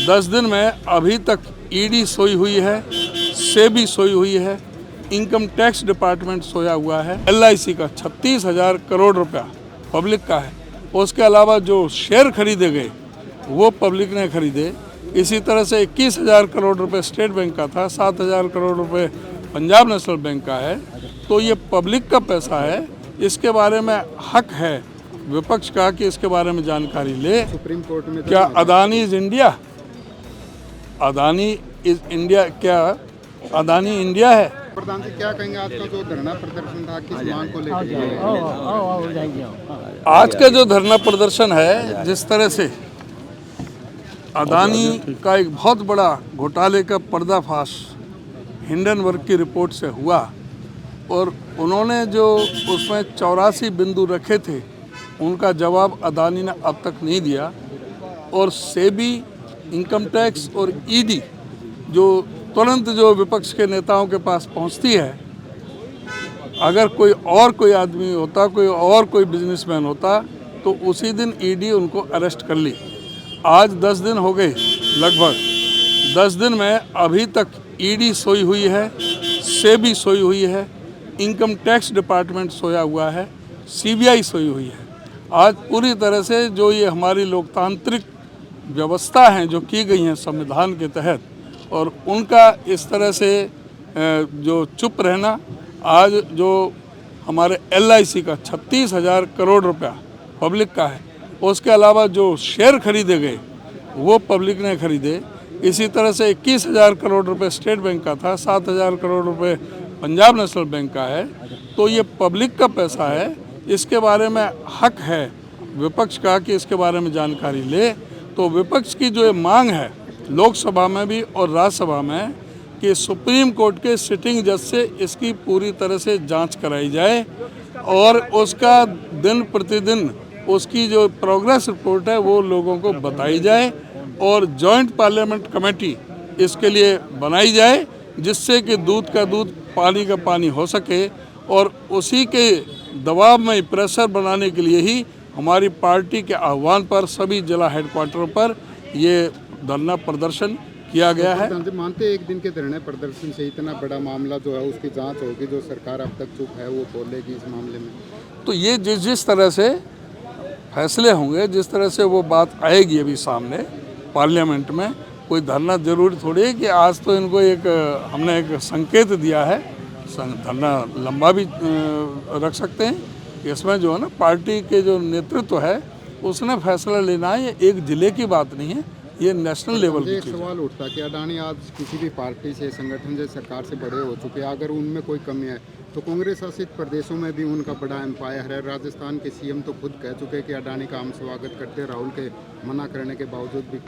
10 दिन में अभी तक ईडी सोई हुई है, सेबी सोई हुई है, इनकम टैक्स डिपार्टमेंट सोया हुआ है, LIC का 36,000 करोड़ रुपया पब्लिक का है। उसके अलावा जो शेयर खरीदे गए वो पब्लिक ने खरीदे। इसी तरह से 21,000 करोड़ रुपए स्टेट बैंक का था, 7,000 करोड़ रुपए पंजाब नेशनल बैंक का है। तो ये पब्लिक का पैसा है, इसके बारे में हक है विपक्ष का कि इसके बारे में जानकारी ले। सुप्रीम कोर्ट में क्या Adani is India? Adani is India? क्या अदानी इंडिया है? प्रधान जी क्या कहेंगे, आज का जो धरना प्रदर्शन था किस मांग को लेकर? आज का जो धरना प्रदर्शन है, जिस तरह से अदानी का एक बहुत बड़ा घोटाले का पर्दाफाश हिंडनबर्ग की रिपोर्ट से हुआ और उन्होंने जो उसमें 84 बिंदु रखे थे उनका जवाब अदानी ने अब तक नहीं दिया। और सेबी, इनकम टैक्स और ईडी जो तुरंत जो विपक्ष के नेताओं के पास पहुंचती है, अगर कोई आदमी होता, कोई बिजनेसमैन होता तो उसी दिन ईडी उनको अरेस्ट कर ली। आज 10 दिन हो गए, लगभग 10 दिन में अभी तक ईडी सोई हुई है, सेबी सोई हुई है, इनकम टैक्स डिपार्टमेंट सोया हुआ है, CBI सोई हुई है। आज पूरी तरह से जो ये हमारी लोकतांत्रिक व्यवस्था हैं जो की गई हैं संविधान के तहत, और उनका इस तरह से जो चुप रहना, आज जो हमारे LIC का 36,000 करोड़ रुपया पब्लिक का है, उसके अलावा जो शेयर खरीदे गए वो पब्लिक ने खरीदे। इसी तरह से 21,000 करोड़ रुपए स्टेट बैंक का था, 7,000 करोड़ रुपए पंजाब नेशनल बैंक का है। तो ये पब्लिक का पैसा है, इसके बारे में हक है विपक्ष का कि इसके बारे में जानकारी ले। तो विपक्ष की जो ये मांग है लोकसभा में भी और राज्यसभा में कि सुप्रीम कोर्ट के सिटिंग जज से इसकी पूरी तरह से जांच कराई जाए और उसका दिन प्रतिदिन उसकी जो प्रोग्रेस रिपोर्ट है वो लोगों को बताई जाए और जॉइंट पार्लियामेंट कमेटी इसके लिए बनाई जाए, जिससे कि दूध का दूध पानी का पानी हो सके। और उसी के दबाव में प्रेशर बनाने के लिए ही हमारी पार्टी के आह्वान पर सभी जिला हेडक्वार्टरों पर ये धरना प्रदर्शन किया गया है। मानते एक दिन के धरने प्रदर्शन से इतना बड़ा मामला जो है उसकी जांच होगी, जो सरकार अब तक चुप है वो बोलेगी इस मामले में? तो ये जिस तरह से फैसले होंगे, जिस तरह से वो बात आएगी अभी सामने पार्लियामेंट में, कोई धरना जरूरी थोड़ी है कि आज तो इनको हमने एक संकेत दिया है, धरना लंबा भी रख सकते हैं। इसमें जो है ना पार्टी के जो नेतृत्व है उसने फैसला लेना है, ये एक जिले की बात नहीं है, ये नेशनल लेवल की चीज़ है। सवाल उठता कि अडानी आज किसी भी पार्टी से, संगठन से, सरकार से बड़े हो चुके हैं, अगर उनमें कोई कमी है तो कांग्रेस शासित प्रदेशों में भी उनका बड़ा एम्पायर है। राजस्थान के CM तो खुद कह चुके हैं कि अडानी का हम स्वागत करते हैं, राहुल के मना करने के बावजूद भी।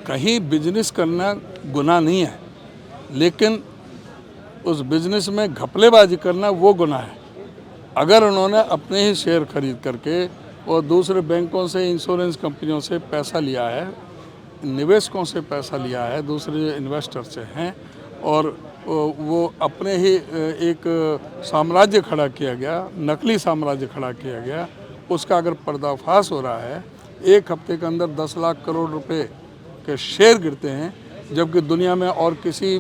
कहीं बिजनेस करना गुनाह नहीं है, लेकिन उस बिजनेस में घपलेबाजी करना वो गुनाह है। अगर उन्होंने अपने ही शेयर खरीद करके और दूसरे बैंकों से, इंश्योरेंस कंपनियों से पैसा लिया है, निवेशकों से पैसा लिया है, दूसरे इन्वेस्टर से हैं, और वो अपने ही एक साम्राज्य खड़ा किया गया, नकली साम्राज्य खड़ा किया गया, उसका अगर पर्दाफाश हो रहा है, एक हफ्ते के अंदर 10 लाख करोड़ रुपए के शेयर गिरते हैं, जबकि दुनिया में और किसी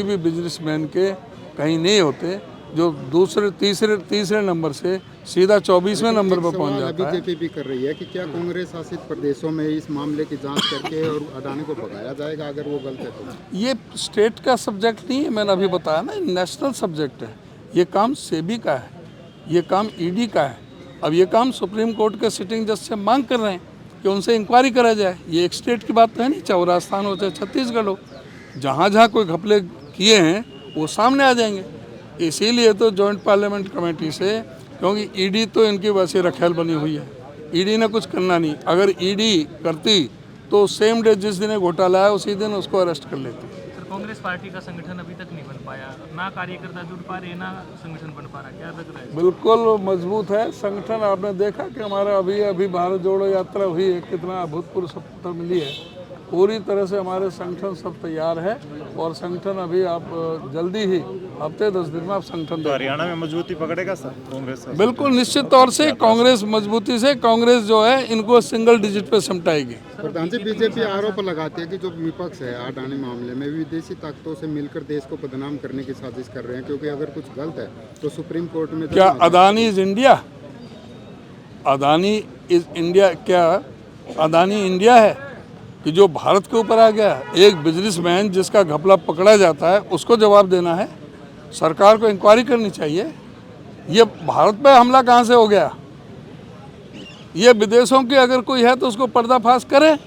भी बिजनेसमैन के कहीं नहीं होते, जो दूसरे तीसरे नंबर से सीधा 24वें नंबर पर पहुंच जाता है। बीजेपी भी कर रही है कि क्या कांग्रेस शासित प्रदेशों में इस मामले की जांच करके और अडानी को भगाया जाएगा अगर वो गलत है तो? ये स्टेट का सब्जेक्ट नहीं है, मैंने अभी बताया ना, नेशनल सब्जेक्ट है। ये काम सेबी का है, ये काम ईडी का है। अब ये काम सुप्रीम कोर्ट के सिटिंग जज से मांग कर रहे हैं कि उनसे इंक्वायरी करा जाए। ये एक स्टेट की बात तो है नहीं, चाहे राजस्थान हो चाहे छत्तीसगढ़ हो, जहाँ कोई घपले किए हैं वो सामने आ जाएंगे। इसीलिए तो जॉइंट पार्लियामेंट कमेटी से, क्योंकि ईडी तो इनकी वैसे रखेल बनी हुई है, ईडी ने कुछ करना नहीं। अगर ईडी करती तो सेम डे जिस दिन घोटाला है उसी दिन उसको अरेस्ट कर लेती। सर, कांग्रेस पार्टी का संगठन अभी तक नहीं बन पाया, ना कार्यकर्ता जुड़ पा रहे, ना संगठन बन पा रहा, क्या लग रहा है? बिल्कुल मजबूत है संगठन। आपने देखा कि हमारा अभी भारत जोड़ो यात्रा हुई है, कितना अभूतपूर्व सफलता मिली है। पूरी तरह से हमारे संगठन सब तैयार है और संगठन अभी आप जल्दी ही हफ्ते 10 दिन में आप संगठन तो हरियाणा में मजबूती पकड़ेगा सर कांग्रेस का? बिल्कुल निश्चित तौर से कांग्रेस मजबूती से, कांग्रेस जो है इनको सिंगल डिजिट पे सिमटाएगी। प्रधान जी, बीजेपी आरोप लगाती है कि जो विपक्ष है अडानी मामले में विदेशी ताकतों से मिलकर देश को बदनाम करने की साजिश कर रहे हैं, क्योंकि अगर कुछ गलत है तो सुप्रीम कोर्ट में क्या Adani is India? Adani is India? क्या अदानी इंडिया है कि जो भारत के ऊपर आ गया? एक बिजनेसमैन जिसका घपला पकड़ा जाता है उसको जवाब देना है। सरकार को इंक्वायरी करनी चाहिए। ये भारत पे हमला कहाँ से हो गया? ये विदेशों की अगर कोई है तो उसको पर्दाफाश करें।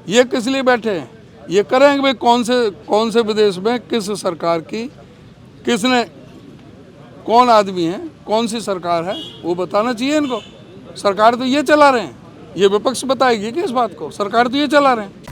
ये किस लिए बैठे हैं? ये करेंगे भाई कौन से विदेश में किस सरकार की, किसने, कौन आदमी है, कौन सी सरकार है, वो बताना चाहिए इनको। सरकार तो ये चला रहे हैं, ये विपक्ष बताएगी कि इस बात को? सरकार तो ये चला रहे हैं।